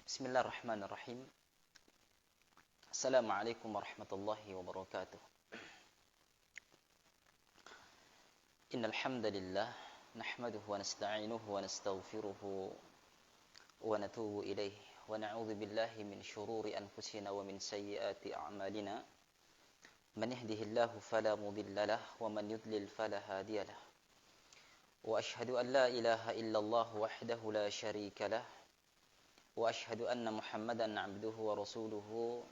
Bismillahirrahmanirrahim. Assalamualaikum warahmatullahi wabarakatuh. Innal hamdalillah nahmaduhu wa nasta'inuhu wa nastaghfiruhu wa natubu ilayhi wa na'udzu billahi min shururi anfusina wa min sayyiati a'malina. Man yahdihillahu fala mudilla lahu wa man yudlil fala hadiya lahu. Wa ashhadu an la ilaha illallah wahdahu la syarika lahu. Wa ashhadu anna Muhammadan 'abduhu wa rasuluhu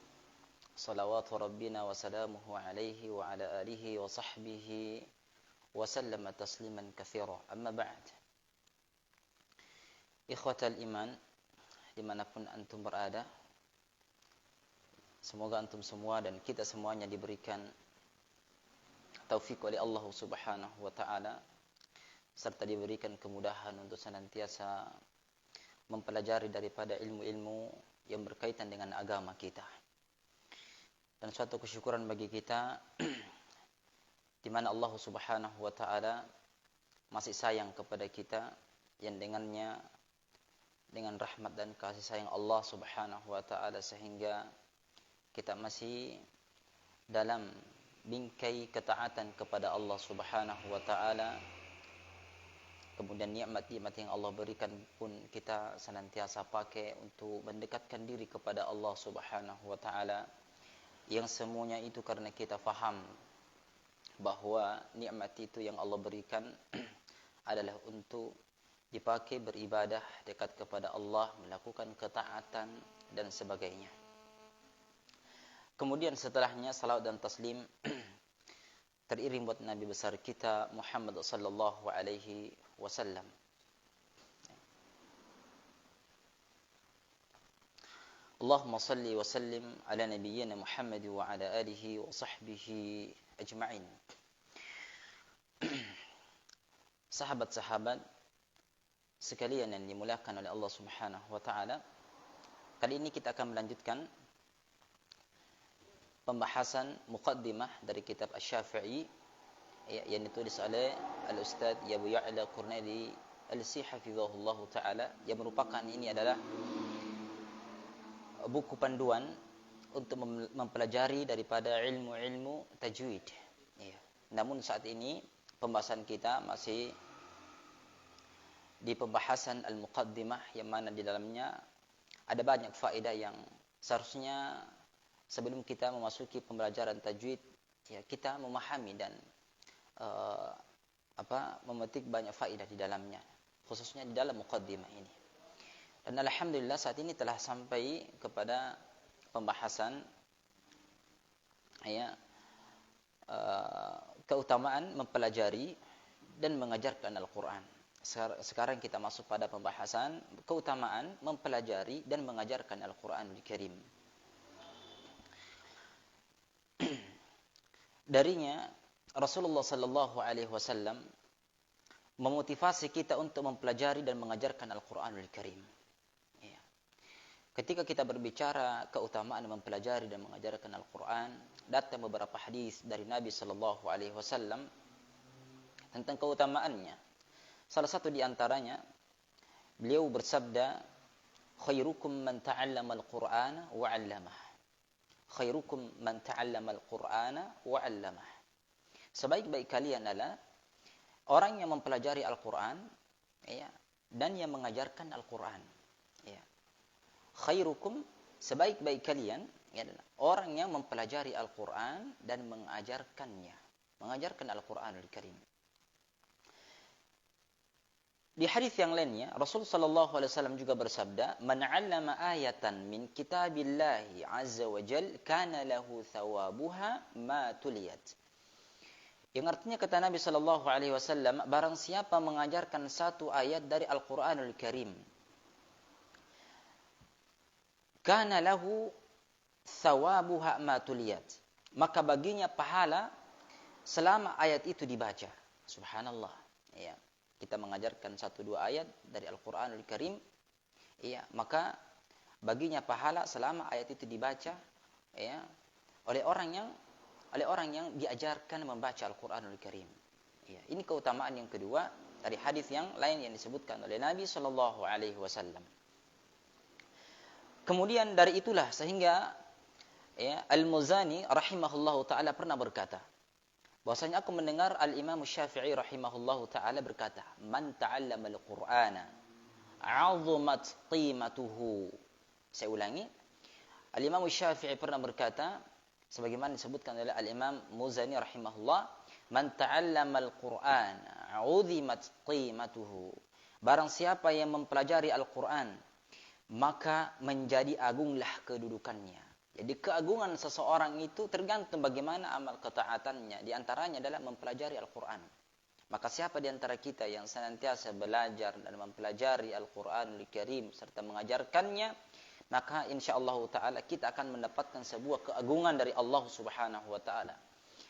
salawatu rabbina wa salamuhu alaihi wa ala alihi wa sahbihi wa sallama tasliman katsira. Amma ba'd. Ikhwatal iman, dimanapun antum berada, semoga antum semua dan kita semuanya diberikan taufik oleh Allah Subhanahu wa taala serta diberikan kemudahan untuk senantiasa mempelajari daripada ilmu-ilmu yang berkaitan dengan agama kita. Dan suatu kesyukuran bagi kita di mana Allah Subhanahu wa taala masih sayang kepada kita, yang dengannya dengan rahmat dan kasih sayang Allah Subhanahu wa taala sehingga kita masih dalam bingkai ketaatan kepada Allah Subhanahu wa taala. Kemudian nikmat-nikmat yang Allah berikan pun kita senantiasa pakai untuk mendekatkan diri kepada Allah Subhanahu wa taala. Yang semuanya itu karena kita faham bahwa nikmat itu yang Allah berikan adalah untuk dipakai beribadah dekat kepada Allah, melakukan ketaatan dan sebagainya. Kemudian setelahnya salawat dan taslim teriring buat Nabi besar kita Muhammad sallallahu alaihi wasallam. Allahumma salli wa sallim ala nabiyyina Muhammad wa ala alihi wa sahbihi ajma'in. Sahabat-sahabat sekalian yang dimuliakan oleh Allah Subhanahu wa taala, kali ini kita akan melanjutkan pembahasan muqaddimah dari kitab Asy-Syafi'i yang ditulis oleh Al-Ustaz Abu Ya'la Qurnaidi Al-Sihafizahullah taala, yang merupakan ini adalah buku panduan untuk mempelajari daripada ilmu-ilmu tajwid. Namun saat ini pembahasan kita masih di pembahasan al-muqaddimah, yang mana di dalamnya ada banyak faedah yang seharusnya sebelum kita memasuki pembelajaran tajwid, kita memahami dan memetik banyak faedah di dalamnya, khususnya di dalam muqaddimah ini. Dan alhamdulillah saat ini telah sampai kepada pembahasan keutamaan mempelajari dan mengajarkan Al-Quran. Sekarang kita masuk pada pembahasan keutamaan mempelajari dan mengajarkan Al-Quranul Karim. Darinya Rasulullah sallallahu alaihi wasallam memotivasi kita untuk mempelajari dan mengajarkan Al-Quranul Karim. Ketika kita berbicara keutamaan mempelajari dan mengajarkan Al-Quran, datang beberapa hadis dari Nabi sallallahu alaihi wasallam tentang keutamaannya. Salah satu di antaranya, beliau bersabda, "Khairukum man ta'allama al-Qur'ana wa 'allamah." Khairukum man ta'allama al-Qur'ana wa 'allamah. Sebaik-baik kalian adalah orang yang mempelajari Al-Quran dan yang mengajarkan Al-Quran. Khairukum, sebaik-baik kalian adalah orang yang mempelajari Al-Quran dan mengajarkannya, mengajarkan Al-Quranul Karim. Di hadis yang lainnya, Rasul sallallahu alaihi wasallam juga bersabda, "Man 'allama ayatan min kitabillahi 'azza wa jal, kana lahu thawabuha ma tuliyat." Yang artinya kata Nabi sallallahu alaihi wasallam, barang siapa mengajarkan satu ayat dari Al-Quranul Karim, kana lahu thawabuha ma tuliyat, maka baginya pahala selama ayat itu dibaca. Subhanallah. Kita mengajarkan satu dua ayat dari Al-Quranul Karim, maka baginya pahala selama ayat itu dibaca oleh orang yang diajarkan membaca Al-Quranul Karim. Ini keutamaan yang kedua dari hadis yang lain yang disebutkan oleh Nabi sallallahu alaihi wasallam. Kemudian dari itulah sehingga ya, Al-Muzani rahimahullahu taala pernah berkata, bahwasanya aku mendengar Al-Imam Syafi'i rahimahullahu taala berkata, "Man ta'allama al-Qur'ana 'azumat qimatuhu." Saya ulangi, Al-Imam Syafi'i pernah berkata sebagaimana disebutkan oleh Al-Imam Muzani rahimahullah, "Man ta'allama al-Qur'ana 'uzimat qimatuhu." Barang siapa yang mempelajari Al-Qur'an, maka menjadi agunglah kedudukannya. Jadi keagungan seseorang itu tergantung bagaimana amal ketaatannya. Di antaranya adalah mempelajari Al-Quran. Maka siapa di antara kita yang senantiasa belajar dan mempelajari Al-Quranul Karim serta mengajarkannya, maka insyaallah ta'ala kita akan mendapatkan sebuah keagungan dari Allah subhanahu wa ta'ala.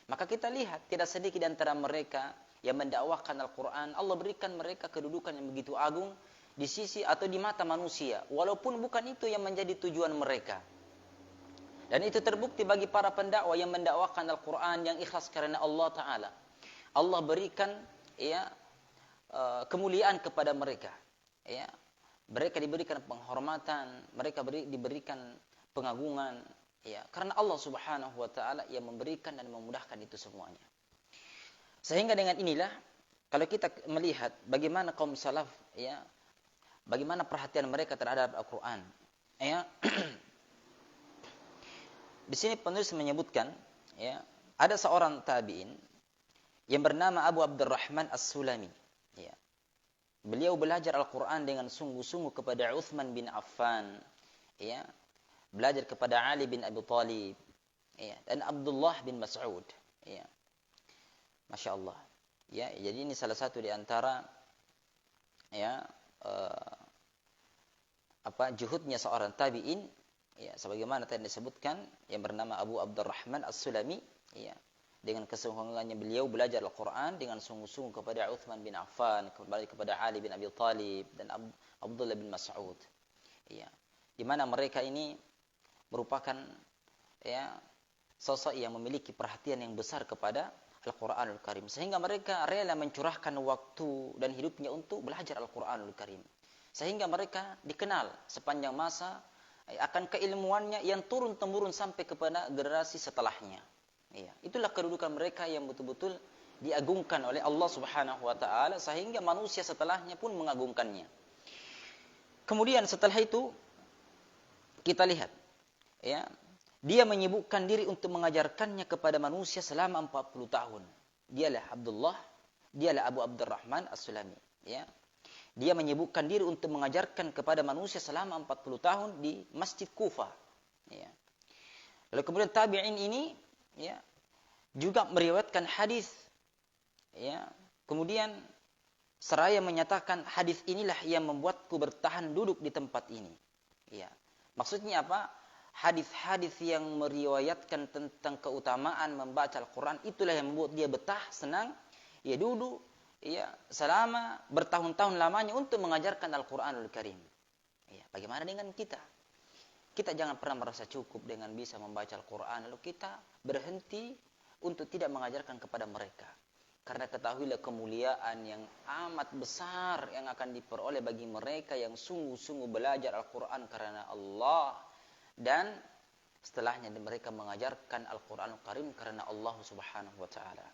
Maka kita lihat tidak sedikit di antara mereka yang mendakwahkan Al-Quran, Allah berikan mereka kedudukan yang begitu agung di sisi atau di mata manusia, walaupun bukan itu yang menjadi tujuan mereka. Dan itu terbukti bagi para pendakwah yang mendakwakan Al-Quran yang ikhlas karena Allah Ta'ala. Allah berikan ya, kemuliaan kepada mereka. Ya. Mereka diberikan penghormatan, mereka diberikan pengagungan. Ya. Karena Allah Subhanahu Wa Ta'ala yang memberikan dan memudahkan itu semuanya. Sehingga dengan inilah, kalau kita melihat bagaimana kaum salaf, ya, bagaimana perhatian mereka terhadap Al-Quran. Ya. Di sini penulis menyebutkan, ya, ada seorang tabi'in yang bernama Abu Abdurrahman As-Sulami. Ya. Beliau belajar Al-Quran dengan sungguh-sungguh kepada Uthman bin Affan, ya, belajar kepada Ali bin Abi Thalib, ya, dan Abdullah bin Mas'ud. Ya. Masya Allah. Ya, jadi ini salah satu di antara ya, juhudnya seorang tabi'in. Ya, sebagaimana tadi disebutkan yang bernama Abu Abdurrahman As-Sulami, ya, dengan kesungguhannya beliau belajar Al-Quran dengan sungguh-sungguh kepada Uthman bin Affan, kepada Ali bin Abi Thalib dan Abdullah bin Mas'ud. Ya, di mana mereka ini merupakan ya, sosok yang memiliki perhatian yang besar kepada Al-Quranul Karim, sehingga mereka rela mencurahkan waktu dan hidupnya untuk belajar Al-Quranul Karim, sehingga mereka dikenal sepanjang masa akan keilmuannya yang turun-temurun sampai kepada generasi setelahnya. Ya, itulah kedudukan mereka yang betul-betul diagungkan oleh Allah Subhanahu wa taala sehingga manusia setelahnya pun mengagungkannya. Kemudian setelah itu kita lihat, ya, dia menyibukkan diri untuk mengajarkannya kepada manusia selama 40 tahun. Dialah Abu Abdurrahman As-Sulami, ya. Dia menyibukkan diri untuk mengajarkan kepada manusia selama 40 tahun di Masjid Kufah. Ya. Lalu kemudian tabi'in ini, ya, juga meriwayatkan hadis. Ya. Kemudian seraya menyatakan hadis inilah yang membuatku bertahan duduk di tempat ini. Ya. Maksudnya apa? Hadis-hadis yang meriwayatkan tentang keutamaan membaca Al-Quran itulah yang membuat dia betah, senang, ya duduk, ya, selama bertahun-tahun lamanya untuk mengajarkan Al-Quranul Karim. Ya, bagaimana dengan kita? Kita jangan pernah merasa cukup dengan bisa membaca Al-Quran, lalu kita berhenti untuk tidak mengajarkan kepada mereka. Karena ketahuilah kemuliaan yang amat besar yang akan diperoleh bagi mereka yang sungguh-sungguh belajar Al-Quran karena Allah. Dan setelahnya mereka mengajarkan Al-Quranul Karim karena Allah Subhanahu Wa Ta'ala.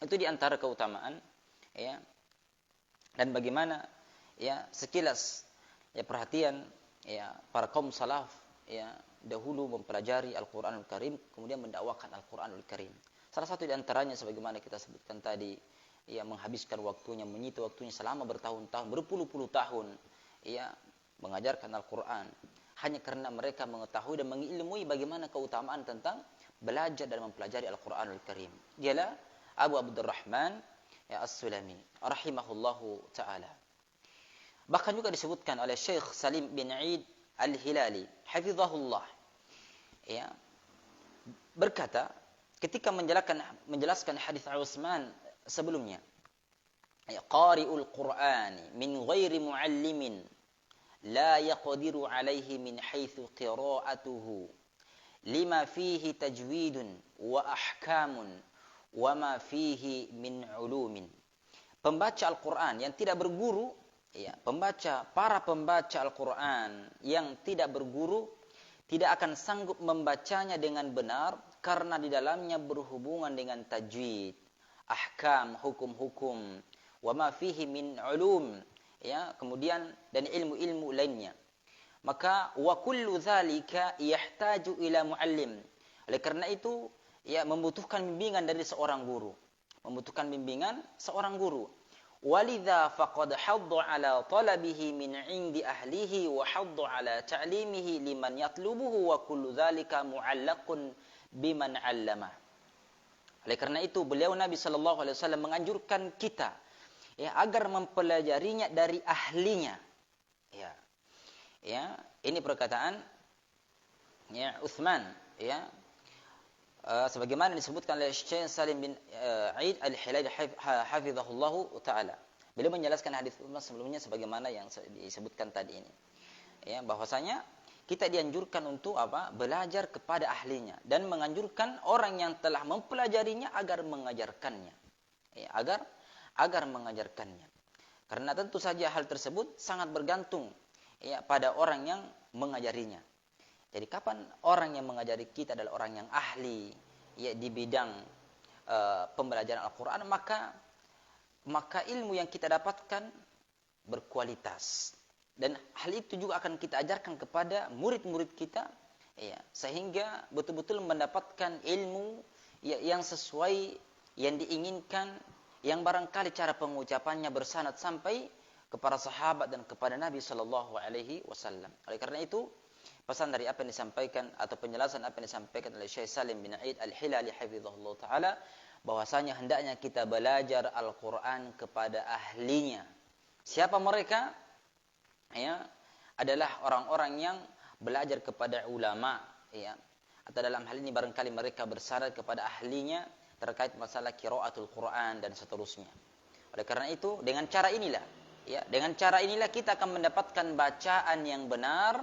Itu di antara keutamaan, ya, dan bagaimana, ya, sekilas, ya, perhatian, ya, para kaum salaf, ya, dahulu mempelajari Al-Quranul Karim kemudian mendakwakan Al-Quranul Karim. Salah satu di antaranya sebagaimana kita sebutkan tadi, ya, menghabiskan waktunya, menyita waktunya selama bertahun-tahun, berpuluh-puluh tahun, ya, mengajarkan Al-Quran hanya karena mereka mengetahui dan mengilmui bagaimana keutamaan tentang belajar dan mempelajari Al-Quranul Karim. Dialah Abu Abdurrahman, ya, As-Sulami rahimahullahu ta'ala. Bahkan juga disebutkan oleh Syekh Salim bin Eid Al-Hilali hafizahullah, ya, berkata ketika menjelaskan hadis Utsman sebelumnya, ya, qari'ul Qur'ani min ghairi muallimin la yaqdiru alaihi min haitsu qira'atuhu lima fihi tajwidun wa ahkamun wa ma fihi min ulumin. Pembaca Al-Quran yang tidak berguru, Ya, para pembaca Al-Quran yang tidak berguru tidak akan sanggup membacanya dengan benar karena di dalamnya berhubungan dengan tajwid, ahkam, hukum-hukum, wa ma fihi min ulum, ya, kemudian dan ilmu-ilmu lainnya. Maka wa kullu dzalika yahtaju ila muallim. Oleh karena itu, ya, membutuhkan bimbingan dari seorang guru. Membutuhkan bimbingan seorang guru. Walidha faqad hadda ala talabihi min indi ahlihi wa hadda ala ta'limihi liman yatlubuhu wa kullu dhalika mu'allaqun biman 'allama. Oleh karena itu beliau Nabi sallallahu alaihi wasallam menganjurkan kita, ya, agar mempelajarinya dari ahlinya. Ya. Ya, ini perkataan, ya, Utsman, ya. Sebagaimana disebutkan oleh Syekh Salim bin Aid Al-Hilali hafizahullahu taala. Beliau menjelaskan hadis sebelumnya sebagaimana yang disebutkan tadi ini. Ya, bahwasanya kita dianjurkan untuk apa? Belajar kepada ahlinya dan menganjurkan orang yang telah mempelajarinya agar mengajarkannya. Ya, agar mengajarkannya. Karena tentu saja hal tersebut sangat bergantung, ya, pada orang yang mengajarinya. Jadi kapan orang yang mengajari kita adalah orang yang ahli, ya, di bidang pembelajaran Al-Quran, maka ilmu yang kita dapatkan berkualitas. Dan hal itu juga akan kita ajarkan kepada murid-murid kita, ya, sehingga betul-betul mendapatkan ilmu, ya, yang sesuai yang diinginkan, yang barangkali cara pengucapannya bersanad sampai kepada sahabat dan kepada Nabi Shallallahu Alaihi Wasallam. Oleh karena itu, pesan dari apa yang disampaikan atau penjelasan apa yang disampaikan oleh Syekh Salim bin Aid Al-Hilali hafizahullah taala, bahwasanya hendaknya kita belajar Al-Qur'an kepada ahlinya. Siapa mereka? Ya, adalah orang-orang yang belajar kepada ulama, ya. Atau dalam hal ini barangkali mereka bersyarat kepada ahlinya terkait masalah qiraatul Qur'an dan seterusnya. Oleh karena itu, dengan cara inilah, ya, dengan cara inilah kita akan mendapatkan bacaan yang benar,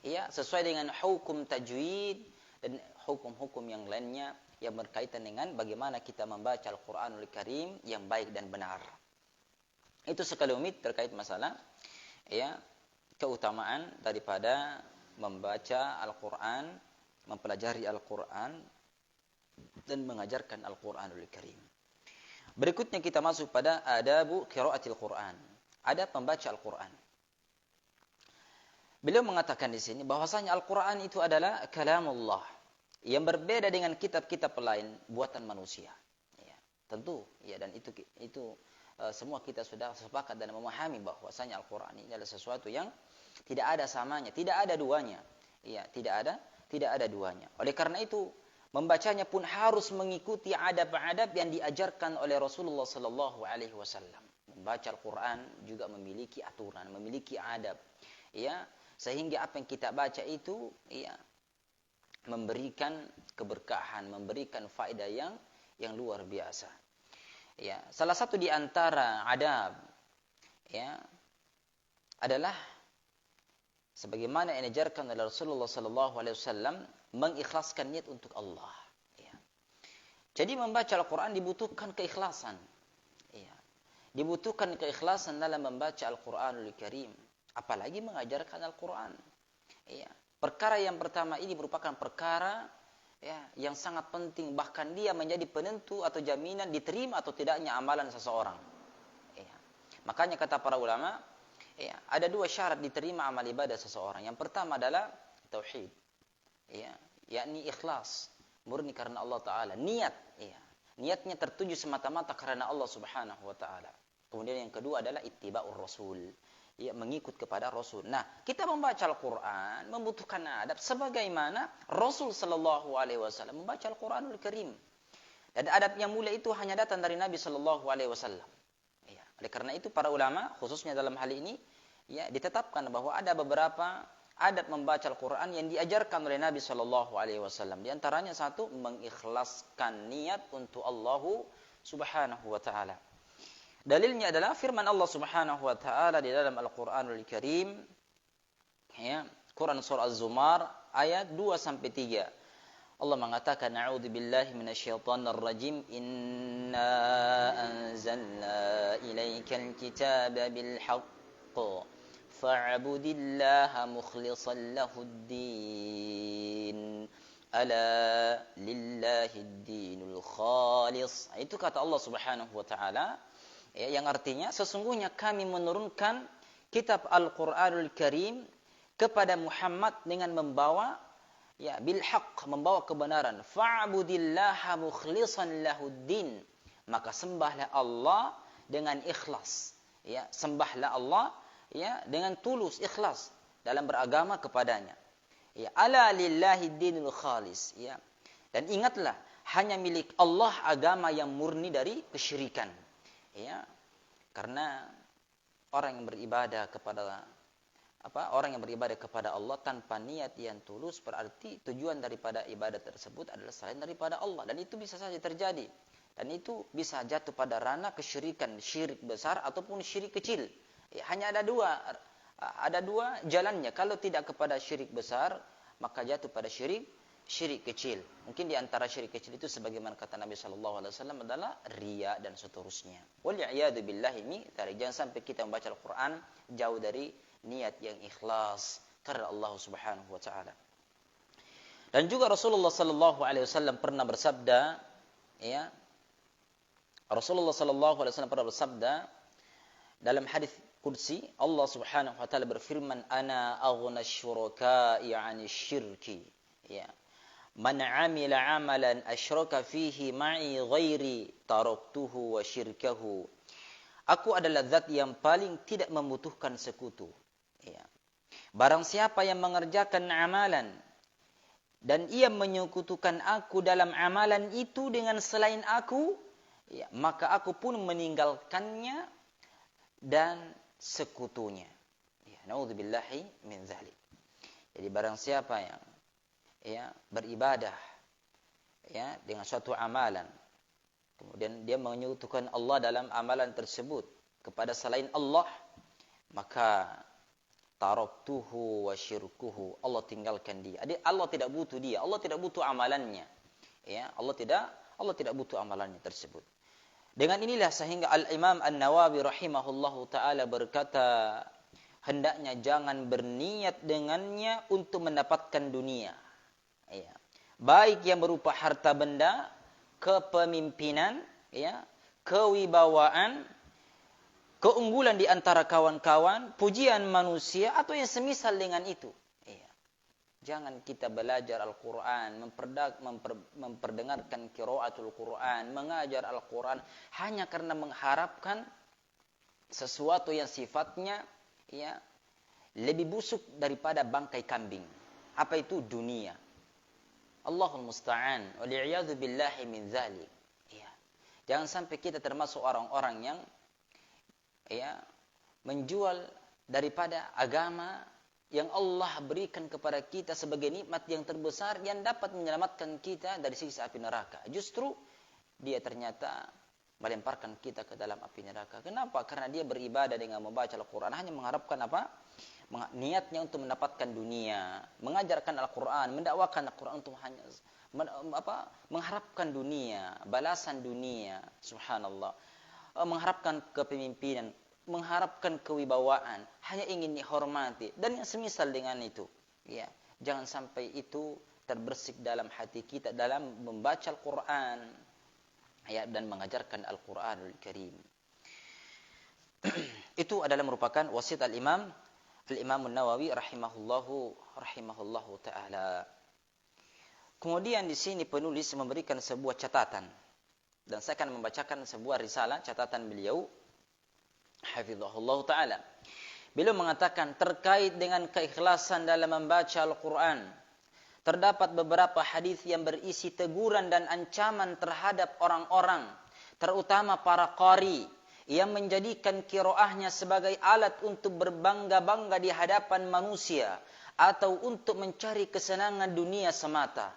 ya, sesuai dengan hukum tajwid dan hukum-hukum yang lainnya yang berkaitan dengan bagaimana kita membaca Al-Qur'anul Karim yang baik dan benar. Itu sekelumit terkait masalah, ya, keutamaan daripada membaca Al-Qur'an, mempelajari Al-Qur'an dan mengajarkan Al-Qur'anul Karim. Berikutnya kita masuk pada adabu qiraatil Qur'an. Ada pembaca Al-Qur'an. Beliau mengatakan di sini bahwasanya Al-Qur'an itu adalah kalamullah yang berbeda dengan kitab-kitab lain buatan manusia. Ya, tentu, ya, dan itu semua kita sudah sepakat dan memahami bahwasanya Al-Qur'an ini adalah sesuatu yang tidak ada samanya, tidak ada duanya. Ya, tidak ada duanya. Oleh karena itu, membacanya pun harus mengikuti adab-adab yang diajarkan oleh Rasulullah sallallahu alaihi wasallam. Membaca Al-Qur'an juga memiliki aturan, memiliki adab. Ya, sehingga apa yang kita baca itu, ya, memberikan keberkahan, memberikan faedah yang luar biasa. Ya, salah satu di antara adab, ya, adalah sebagaimana yang diajarkan oleh Rasulullah sallallahu alaihi wasallam, mengikhlaskan niat untuk Allah. Ya. Jadi membaca Al-Qur'an dibutuhkan keikhlasan. Ya. Dibutuhkan keikhlasan dalam membaca Al-Qur'anul Karim. Apalagi mengajarkan Al-Quran. Ya. Perkara yang pertama ini merupakan perkara, ya, yang sangat penting. Bahkan dia menjadi penentu atau jaminan diterima atau tidaknya amalan seseorang. Ya. Makanya kata para ulama, ya, ada dua syarat diterima amal ibadah seseorang. Yang pertama adalah tauhid. Ya, yakni ikhlas. Murni karena Allah Ta'ala. Niat. Ya. Niatnya tertuju semata-mata karena Allah Subhanahu Wa Ta'ala. Kemudian yang kedua adalah ittiba'ur rasul. Ya, mengikut kepada Rasul. Nah, kita membaca Al-Quran membutuhkan adab sebagaimana Rasul Sallallahu Alaihi Wasallam membaca Al-Quranul Karim. Dan adab yang mulia itu hanya datang dari Nabi Sallallahu Alaihi Wasallam. Ya, oleh karena itu para ulama khususnya dalam hal ini, ya, ditetapkan bahwa ada beberapa adab membaca Al-Quran yang diajarkan oleh Nabi Sallallahu Alaihi Wasallam. Di antaranya satu, mengikhlaskan niat untuk Allah Subhanahu Wa Taala. Dalilnya adalah firman Allah Subhanahu wa taala di dalam Al-Qur'anul Karim, ya, Quran surah Az-Zumar ayat 2 sampai 3. Allah mengatakan, a'udzubillahi minasyaitonir rajim, inna anzalna ilaikal kitaba bil haqq fa'budillaha mukhlishan lahuddin ala lillahid dinul khalis. Itu kata Allah Subhanahu wa taala, ya, yang artinya sesungguhnya kami menurunkan kitab Al-Qur'anul Karim kepada Muhammad dengan membawa, ya, bil haqq, membawa kebenaran. Fa'budillaha mukhlishan lahuddin, maka sembahlah Allah dengan ikhlas, ya, sembahlah Allah, ya, dengan tulus, ikhlas dalam beragama kepadanya. Ya, ala lillahi dinul khalis, ya. Dan ingatlah, hanya milik Allah agama yang murni dari kesyirikan. Ya. Karena orang yang beribadah kepada orang yang beribadah kepada Allah tanpa niat yang tulus, berarti tujuan daripada ibadah tersebut adalah selain daripada Allah, dan itu bisa saja terjadi. Dan itu bisa jatuh pada ranah kesyirikan, syirik besar ataupun syirik kecil. Ya, hanya ada dua jalannya. Kalau tidak kepada syirik besar, maka jatuh pada syirik kecil. Mungkin di antara syirik kecil itu sebagaimana kata Nabi sallallahu alaihi wasallam adalah riya dan seterusnya. Wal a'yadu billahi min dzalik. Jangan sampai kita membaca Al-Qur'an jauh dari niat yang ikhlas karena Allah Subhanahu wa taala. Dan juga Rasulullah sallallahu alaihi wasallam pernah bersabda, ya. Rasulullah sallallahu alaihi wasallam pernah bersabda dalam hadis Qudsi, Allah Subhanahu wa taala berfirman, "Ana aghna syuraka'i 'anil syirki." Ya. Man 'amila 'amalan asyraka fihi ma'i ghairi taraktuhu wa syirkahu. Aku adalah zat yang paling tidak membutuhkan sekutu. Ya. Barang siapa yang mengerjakan amalan dan ia menyekutukan aku dalam amalan itu dengan selain aku, ya, maka aku pun meninggalkannya dan sekutunya. Ya, naudzubillahi min dzalik. Jadi barang siapa yang, ya, beribadah, ya, dengan suatu amalan, kemudian dia menyekutukan Allah dalam amalan tersebut kepada selain Allah, maka taraktuhu wa syirkuhu, Allah tinggalkan dia. Jadi Allah tidak butuh dia, Allah tidak butuh amalannya. Ya, Allah tidak butuh amalannya tersebut. Dengan inilah sehingga Al-Imam An-Nawawi rahimahullahu taala berkata, hendaknya jangan berniat dengannya untuk mendapatkan dunia. Ya. Baik yang berupa harta benda, kepemimpinan, ya, kewibawaan, keunggulan di antara kawan-kawan, pujian manusia atau yang semisal dengan itu. Ya. Jangan kita belajar Al-Quran, memperdengarkan qiraatul Quran, mengajar Al-Quran hanya karena mengharapkan sesuatu yang sifatnya, ya, lebih busuk daripada bangkai kambing. Apa itu? Dunia. Allahul musta'an. Wal'iyadzu billahi min dzalik. Ya. Jangan sampai kita termasuk orang-orang yang, ya, menjual daripada agama yang Allah berikan kepada kita sebagai nikmat yang terbesar yang dapat menyelamatkan kita dari siksa api neraka. Justru dia ternyata melemparkan kita ke dalam api neraka. Kenapa? Karena dia beribadah dengan membaca Al-Quran hanya mengharapkan apa? Niatnya untuk mendapatkan dunia, mengajarkan Al-Quran, mendakwakan Al-Quran untuk hanya mengharapkan dunia, balasan dunia, subhanallah, mengharapkan kepemimpinan, mengharapkan kewibawaan, hanya ingin dihormati dan yang semisal dengan itu. Ya, jangan sampai itu terbersih dalam hati kita dalam membaca Al-Quran, ya, dan mengajarkan Al-Quranul Karim. Itu adalah merupakan wasiat Al-Imam An-Nawawi rahimahullahu taala. Kemudian di sini penulis memberikan sebuah catatan, dan saya akan membacakan sebuah risalah catatan beliau hafizahullah taala. Beliau mengatakan terkait dengan keikhlasan dalam membaca Al-Quran, terdapat beberapa hadis yang berisi teguran dan ancaman terhadap orang-orang, terutama para qari, yang menjadikan qiraahnya sebagai alat untuk berbangga-bangga di hadapan manusia atau untuk mencari kesenangan dunia semata.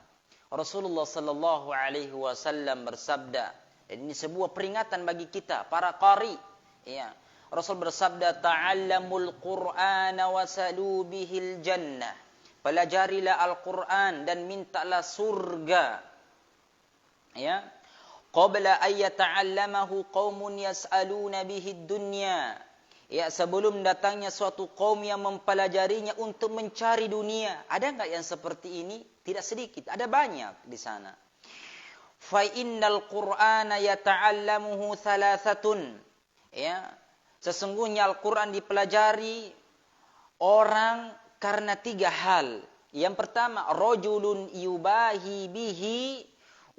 Rasulullah sallallahu alaihi wasallam bersabda, dan ini sebuah peringatan bagi kita para qari, ya. Rasul bersabda, ta'allamul Qur'ana wasalu bihil jannah. Pelajarilah Al-Quran dan mintalah surga. Ya. Qabla an yata'allamahu qaumun yas'aluna bihi dunya. Ya, sebelum datangnya suatu kaum yang mempelajarinya untuk mencari dunia. Ada enggak yang seperti ini? Tidak sedikit, ada banyak di sana. Fa innal Qur'ana yata'allamuhu thalathatun. Ya, sesungguhnya Al-Qur'an dipelajari orang karena 3 hal. Yang pertama, rajulun yubahi bihi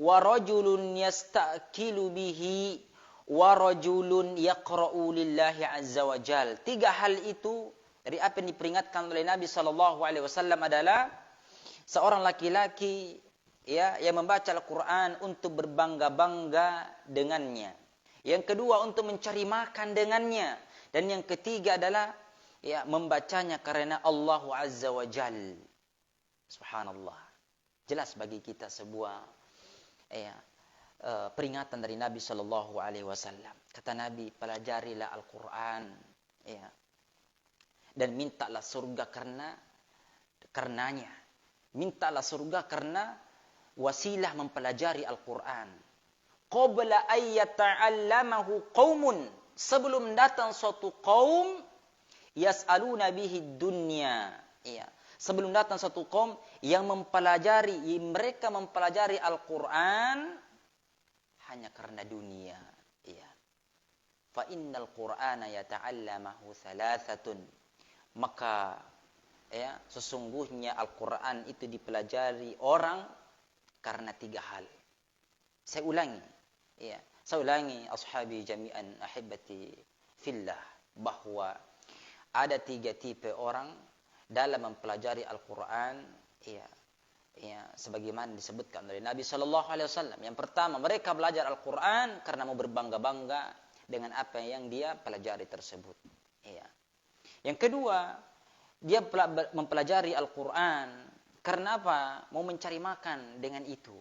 wa rajulun yastaqilu bihi wa rajulun yaqra'u lillahi azza wa jal. 3 hal itu dari apa yang diperingatkan oleh Nabi sallallahu alaihi wasallam adalah seorang laki-laki ya yang membaca Al-Qur'an untuk berbangga-bangga dengannya. Yang kedua untuk mencari makan dengannya, dan yang ketiga adalah ya membacanya karena Allah azza wa jal. Subhanallah. Jelas bagi kita sebuah ya peringatan dari Nabi sallallahu alaihi wasallam. Kata Nabi, pelajarilah Al-Qur'an ya. Dan mintalah surga karenanya. Mintalah surga karena wasilah mempelajari Al-Qur'an. Qabla ay yata'allamahu qaumun, sebelum datang suatu kaum yas'aluna bihi dunya. Ya. Sebelum datang suatu kaum yang mereka mempelajari Al-Qur'an hanya karena dunia. Ya. Fa innal Qur'ana yata'allamahu thalathatun. Maka ya, sesungguhnya Al-Qur'an itu dipelajari orang karena 3 hal. Saya ulangi. Ya, saya ulangi ashabi jami'an ahibati fillah, bahwa ada 3 tipe orang dalam mempelajari Al-Qur'an ya. Ya, sebagaimana disebutkan oleh Nabi sallallahu alaihi wasallam. Yang pertama, mereka belajar Al-Qur'an karena mau berbangga-bangga dengan apa yang dia pelajari tersebut. Ya. Yang kedua, dia mempelajari Al-Qur'an karena apa? Mau mencari makan dengan itu.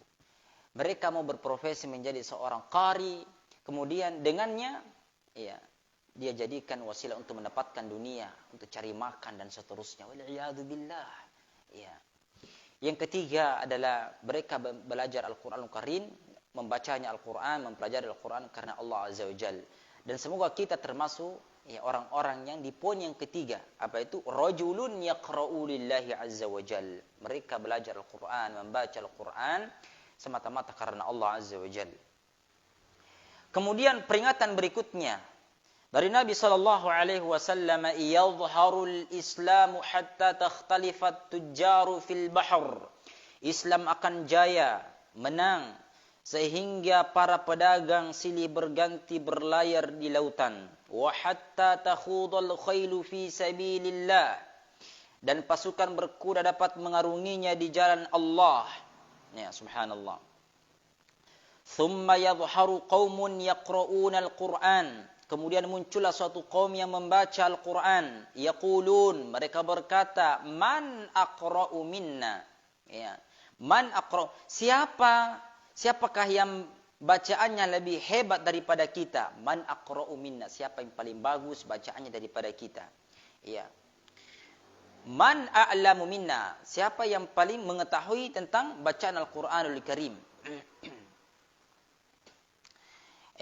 Mereka mau berprofesi menjadi seorang qari, kemudian dengannya ya dia jadikan wasilah untuk mendapatkan dunia, untuk cari makan dan seterusnya. Wal'iyadu billah. Ya. Yang ketiga adalah mereka belajar Al-Qur'anul Karim, membacanya Al-Qur'an, mempelajari Al-Qur'an karena Allah Azza wa Jalla. Dan semoga kita termasuk ya orang-orang yang di poin yang ketiga, apa itu? Rajulun yaqra'u lillahi Azza wa Jalla. Mereka belajar Al-Qur'an, membaca Al-Qur'an semata-mata karena Allah Azza wa Jalla. Kemudian peringatan berikutnya dari Nabi sallallahu alaihi wasallam, yadhharul islamu hatta takhtalifat tujjaru fil bahr. Islam akan jaya, menang sehingga para pedagang silih berganti berlayar di lautan. Wa hatta takhudul khailu fi sabilillah. Dan pasukan berkuda dapat mengarunginya di jalan Allah. Ya, subhanallah. Thumma yadhharu qaumun yaqra'una al-Qur'an. Kemudian muncullah suatu kaum yang membaca Al-Qur'an. Yaqulun, mereka berkata, man aqra'u minna. Ya. Man aqra'u, siapakah yang bacaannya lebih hebat daripada kita? Man aqra'u minna, siapa yang paling bagus bacaannya daripada kita? Ya. Man a'lamu minna, siapa yang paling mengetahui tentang bacaan Al-Qur'anul Karim?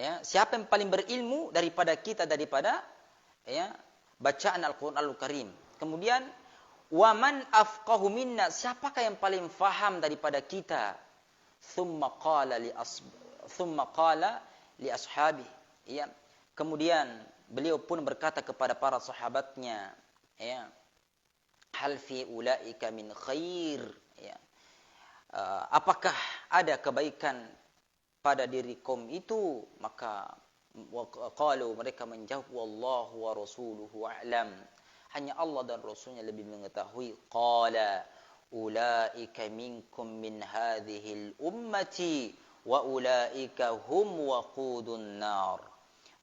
Ya, siapa yang paling berilmu daripada kita daripada ya bacaan Al-Qur'anul Karim. Kemudian wa man afqahu minna, siapakah yang paling faham daripada kita? Thumma qala li ashabi. Ya. Kemudian beliau pun berkata kepada para sahabatnya, ya, hal fi ulaika min khair, ya. Apakah ada kebaikan pada diri kaum itu? Maka qalu, mereka menjawab, wallahu wa rasuluhu a'lam, hanya Allah dan Rasulnya lebih mengetahui. Qala ulaika minkum min hadhil ummati wa ulaika hum waqudun nar.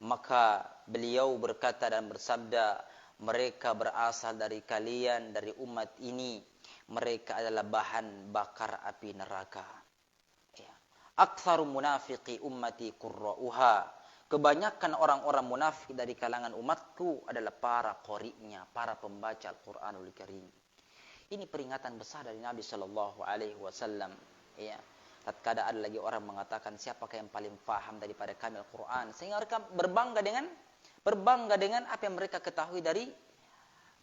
Maka beliau berkata dan bersabda, mereka berasal dari kalian, dari umat ini, mereka adalah bahan bakar api neraka. Aktsaru munafiqi ummati qurra'uha. Kebanyakan orang-orang munafik dari kalangan umatku adalah para qari'nya, para pembaca Al-Qur'anul Karim. Ini peringatan besar dari Nabi sallallahu alaihi wasallam, ya. Tatkala ada lagi orang mengatakan siapakah yang paling paham daripada kami Al-Qur'an, sehingga mereka berbangga dengan berbangga dengan apa yang mereka ketahui dari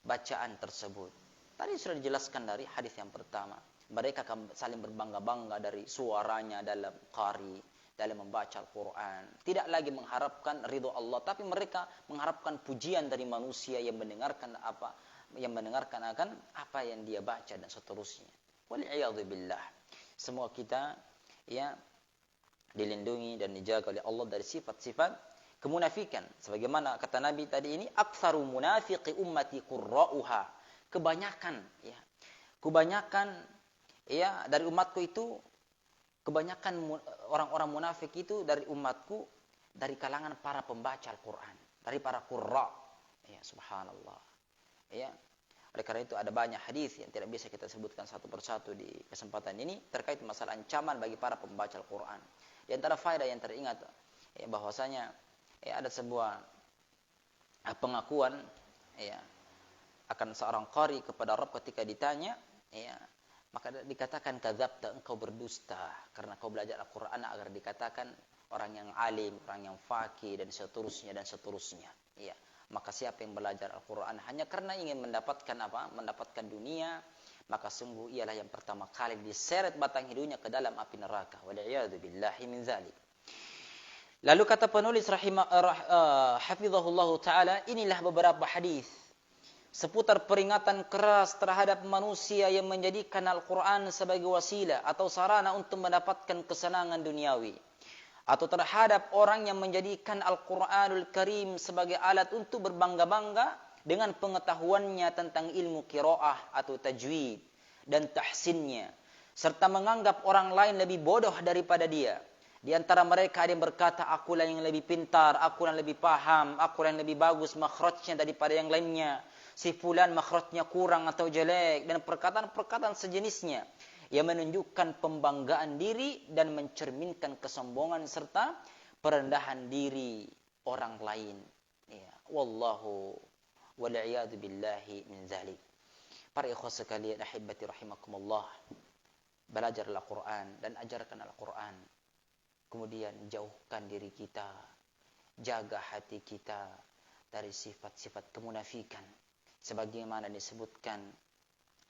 bacaan tersebut. Tadi sudah dijelaskan dari hadis yang pertama. Mereka akan saling berbangga-bangga dari suaranya dalam qari, dalam membaca Al-Quran. Tidak lagi mengharapkan ridho Allah, tapi mereka mengharapkan pujian dari manusia yang mendengarkan akan apa yang dia baca dan seterusnya. Wal'iyadzubillah. Semua kita ya dilindungi dan dijaga oleh Allah dari sifat-sifat kemunafikan. Sebagaimana kata Nabi tadi ini, aktsaru munafiqi ummati qurra'uha. Kebanyakan dari umatku itu, kebanyakan orang-orang munafik itu dari umatku dari kalangan para pembaca Al-Quran, dari para qurra. Ya, subhanallah. Ya. Oleh karena itu ada banyak hadis yang tidak bisa kita sebutkan satu persatu di kesempatan ini terkait masalah ancaman bagi para pembaca Al-Quran. Di antara faedah yang teringat ya, bahwasanya ya, ada sebuah pengakuan ya, akan seorang qari kepada Rabb ketika ditanya ya, maka dikatakan kadzabta, engkau berdusta karena kau belajar Al-Quran agar dikatakan orang yang alim, orang yang faqih dan seterusnya ya. Maka siapa yang belajar Al-Quran hanya karena ingin mendapatkan dunia, maka sungguh ialah yang pertama kali diseret batang hidungnya ke dalam api neraka. Wal'iyadzubillahi min dzalik. Lalu kata penulis hafizahullah taala, inilah beberapa hadis seputar peringatan keras terhadap manusia yang menjadikan Al-Quran sebagai wasilah atau sarana untuk mendapatkan kesenangan duniawi, atau terhadap orang yang menjadikan Al-Quranul Karim sebagai alat untuk berbangga-bangga dengan pengetahuannya tentang ilmu qiraah atau tajwid dan tahsinnya, serta menganggap orang lain lebih bodoh daripada dia. Di antara mereka ada yang berkata, akulah yang lebih pintar, akulah yang lebih paham, akulah yang lebih bagus makhrajnya daripada yang lainnya. Si fulan makhrajnya kurang atau jelek, dan perkataan-perkataan sejenisnya yang menunjukkan pembanggaan diri dan mencerminkan kesombongan serta perendahan diri orang lain. Ya, wallahu wal'iyadu billahi min dzalik. Para ikhwah sekalian, ahibati rahimakumullah, belajarlah Al-Quran dan ajarkan Al-Quran. Kemudian jauhkan diri kita, jaga hati kita dari sifat-sifat kemunafikan, sebagaimana disebutkan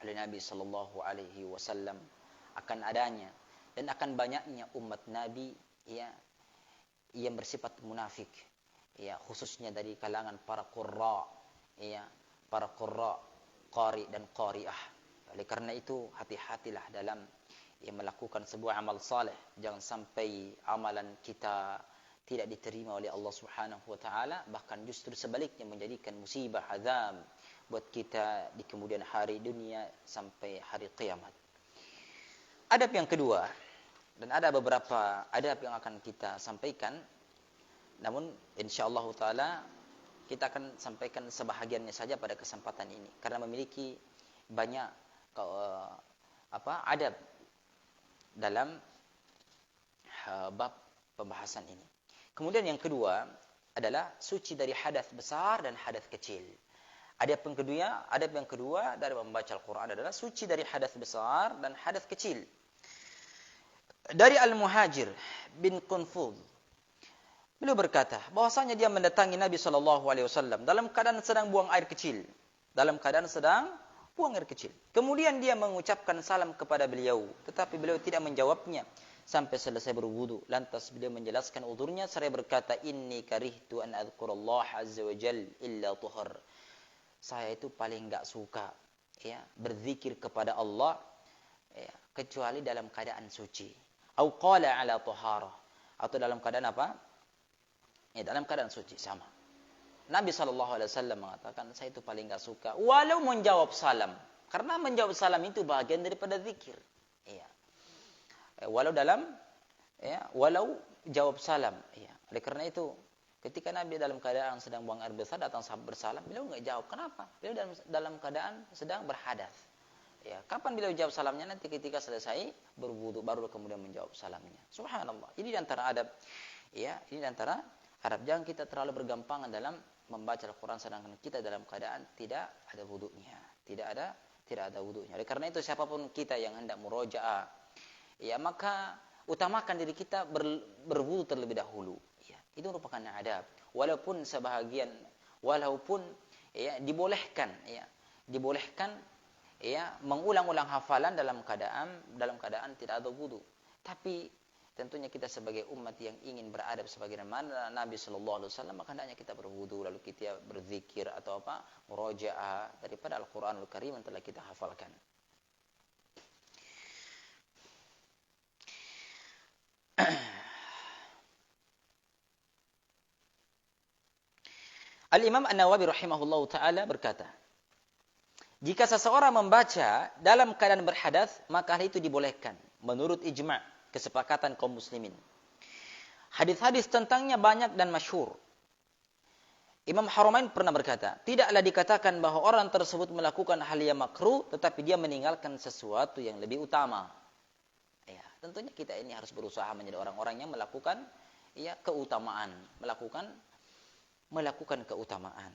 oleh Nabi sallallahu alaihi wasallam akan adanya dan akan banyaknya umat Nabi ya yang bersifat munafik ya, khususnya dari kalangan para qurra ya, para qurra, qari dan qariah. Oleh karena itu hati-hatilah dalam melakukan sebuah amal saleh, jangan sampai amalan kita tidak diterima oleh Allah Subhanahu wa taala, bahkan justru sebaliknya menjadikan musibah, azab buat kita di kemudian hari dunia sampai hari kiamat. Adab yang kedua, dan ada beberapa adab yang akan kita sampaikan, namun insyaallah taala kita akan sampaikan sebahagiannya saja pada kesempatan ini karena memiliki banyak adab dalam bab pembahasan ini. Kemudian yang kedua adalah suci dari hadas besar dan hadas kecil. Adab yang kedua dari membaca Al-Quran adalah suci dari hadas besar dan hadas kecil. Dari Al-Muhajir bin Qunfudh, beliau berkata bahwasanya dia mendatangi Nabi SAW dalam keadaan sedang buang air kecil. Kemudian dia mengucapkan salam kepada beliau, tetapi beliau tidak menjawabnya sampai selesai berwudu. Lantas beliau menjelaskan uzurnya seraya berkata, inni karihtu an adzkurallah azza wa jal illa tuhar. Saya itu paling enggak suka ya berzikir kepada Allah ya, kecuali dalam keadaan suci. Au qala ala tahara, atau dalam keadaan apa? Ya, dalam keadaan suci, sama. Nabi SAW mengatakan, saya itu paling enggak suka walau menjawab salam, karena menjawab salam itu bagian daripada zikir. Ya. Walau jawab salam. Ya. Oleh karena itu, ketika Nabi dalam keadaan sedang buang air besar datang sahabat bersalam, beliau enggak jawab. Kenapa? Beliau dalam keadaan sedang berhadas. Ya, kapan beliau jawab salamnya? Nanti ketika selesai berwudu baru kemudian menjawab salamnya. Subhanallah. Ini di antara adab. Ya, ini di antara adab. Jangan kita terlalu bergampangan dalam membaca Al-Quran sedangkan kita dalam keadaan tidak ada wudunya. Tidak ada wudunya. Oleh karena itu siapapun kita yang hendak murojaah, ya maka utamakan diri kita berwudu terlebih dahulu. Ya, itu merupakan adab. walaupun sebahagian, walaupun ya dibolehkan ya mengulang-ulang hafalan dalam keadaan tidak ada wudu. Tapi tentunya kita sebagai umat yang ingin beradab sebagaimana Nabi sallallahu alaihi wasallam, maka hendaknya kita berwudu lalu kita berzikir atau murojaah daripada Al-Qur'anul Karim yang telah kita hafalkan. Al-Imam An-Nawawi rahimahullahu taala berkata, jika seseorang membaca dalam keadaan berhadas, maka hal itu dibolehkan menurut ijma', kesepakatan kaum muslimin. Hadis-hadis tentangnya banyak dan masyhur. Imam Haramain pernah berkata, tidaklah dikatakan bahwa orang tersebut melakukan hal yang makruh, tetapi dia meninggalkan sesuatu yang lebih utama. Ya, tentunya kita ini harus berusaha menjadi orang-orang yang melakukan keutamaan, melakukan keutamaan.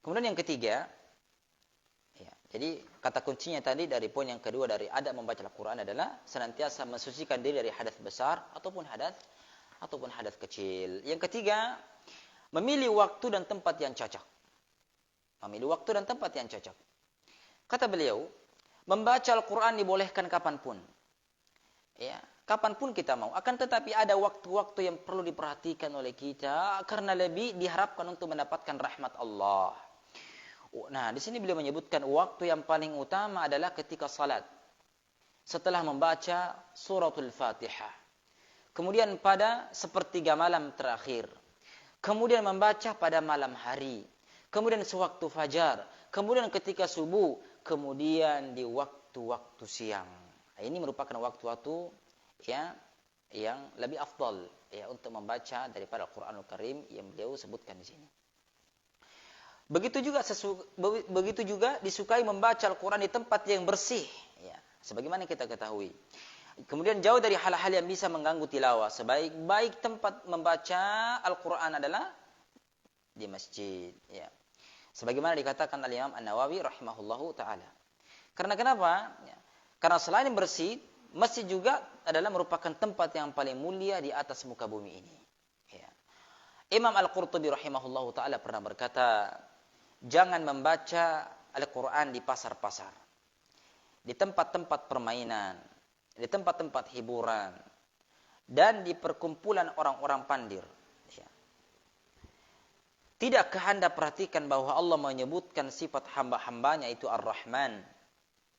Kemudian yang ketiga, jadi kata kuncinya tadi dari poin yang kedua dari adab membaca Al-Quran adalah senantiasa mensucikan diri dari hadas besar ataupun hadas kecil. Yang ketiga, memilih waktu dan tempat yang cocok. Kata beliau, membaca Al-Quran dibolehkan kapanpun. Ya, kapanpun kita mau. Akan tetapi ada waktu-waktu yang perlu diperhatikan oleh kita karena lebih diharapkan untuk mendapatkan rahmat Allah. Nah, di sini beliau menyebutkan waktu yang paling utama adalah ketika salat. Setelah membaca suratul Fatihah. Kemudian pada sepertiga malam terakhir. Kemudian membaca pada malam hari. Kemudian sewaktu fajar. Kemudian ketika subuh. Kemudian di waktu-waktu siang. Nah, ini merupakan waktu-waktu yang lebih afdal untuk membaca daripada Al-Qur'anul Karim yang beliau sebutkan di sini. Begitu juga disukai membaca Al-Quran di tempat yang bersih. Ya, sebagaimana kita ketahui. Kemudian jauh dari hal-hal yang bisa mengganggu tilawah. Sebaik-baik tempat membaca Al-Quran adalah di masjid. Ya. Sebagaimana dikatakan oleh Imam An-Nawawi rahimahullahu ta'ala. Karena kenapa? Ya. Karena selain bersih, masjid juga adalah merupakan tempat yang paling mulia di atas muka bumi ini. Ya. Imam Al-Qurtubi rahimahullahu ta'ala pernah berkata, jangan membaca Al-Quran di pasar-pasar, di tempat-tempat permainan, di tempat-tempat hiburan, dan di perkumpulan orang-orang pandir. Tidakkah Anda perhatikan bahwa Allah menyebutkan sifat hamba-hambanya itu Ar-Rahman,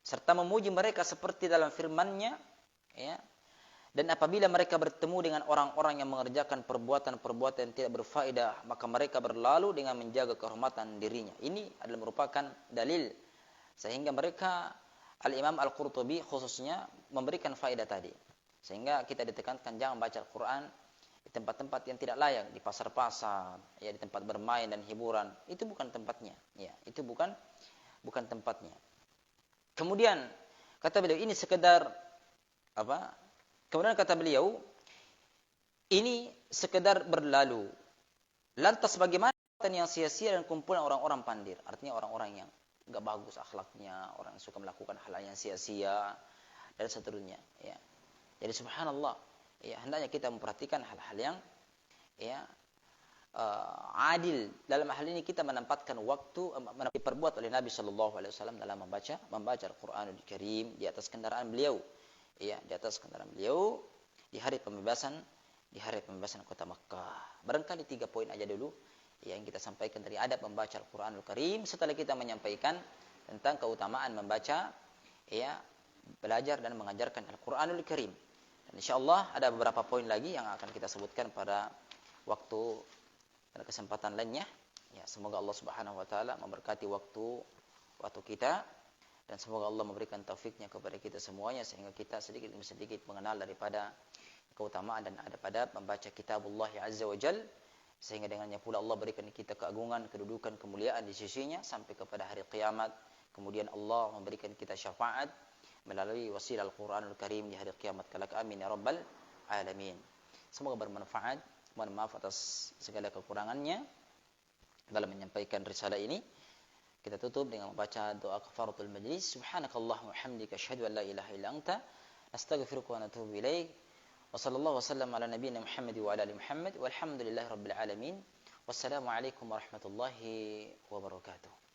serta memuji mereka seperti dalam firman-Nya, dan apabila mereka bertemu dengan orang-orang yang mengerjakan perbuatan-perbuatan yang tidak berfaedah, maka mereka berlalu dengan menjaga kehormatan dirinya. Ini adalah merupakan dalil sehingga mereka, Al-Imam Al-Qurtubi khususnya memberikan faedah tadi. Sehingga kita ditekankan jangan baca Al-Quran di tempat-tempat yang tidak layak, di pasar-pasar, di tempat bermain dan hiburan. Itu bukan tempatnya. Itu bukan tempatnya. Kemudian kata beliau ini sekedar Kemudian kata beliau, ini sekedar berlalu. Lantas bagaimana yang sia-sia dan kumpulan orang-orang pandir? Artinya orang-orang yang enggak bagus akhlaknya, orang yang suka melakukan hal yang sia-sia dan seterusnya. Ya. Jadi subhanallah, hendaknya kita memperhatikan hal-hal yang adil. Dalam hal ini kita menempatkan waktu diperbuat oleh Nabi Shallallahu Alaihi Wasallam dalam membaca Al-Quranul Karim di atas kendaraan beliau. Di atas kendaraan beliau di hari pembebasan kota Makkah. Barangkali 3 poin aja dulu yang kita sampaikan dari adab membaca Al-Quranul Karim setelah kita menyampaikan tentang keutamaan membaca, belajar dan mengajarkan Al-Quranul Karim. Dan insyaallah ada beberapa poin lagi yang akan kita sebutkan pada waktu dan kesempatan lainnya. Semoga Allah Subhanahu wa taala memberkati waktu kita. Dan semoga Allah memberikan taufiknya kepada kita semuanya sehingga kita sedikit demi sedikit mengenal daripada keutamaan dan adab-adab membaca kitabullah azza wa jal, sehingga dengannya pula Allah berikan kita keagungan, kedudukan, kemuliaan di sisinya sampai kepada hari kiamat. Kemudian Allah memberikan kita syafaat melalui wasilah Al-Quranul Karim di hari kiamat kelak. Amin ya rabbal alamin. Semoga bermanfaat. Mohon maaf atas segala kekurangannya dalam menyampaikan risalah ini. Kita tutup dengan membaca doa kafaratul majlis. Subhanakallahumma wa hamdika asyhadu an la ilaha illa anta astaghfiruka wa atubu ilaik. Wa sallallahu wasallam ala nabiyyina Muhammad wa ala ali Muhammad walhamdulillahi rabbil alamin. Wassalamualaikum warahmatullahi wabarakatuh.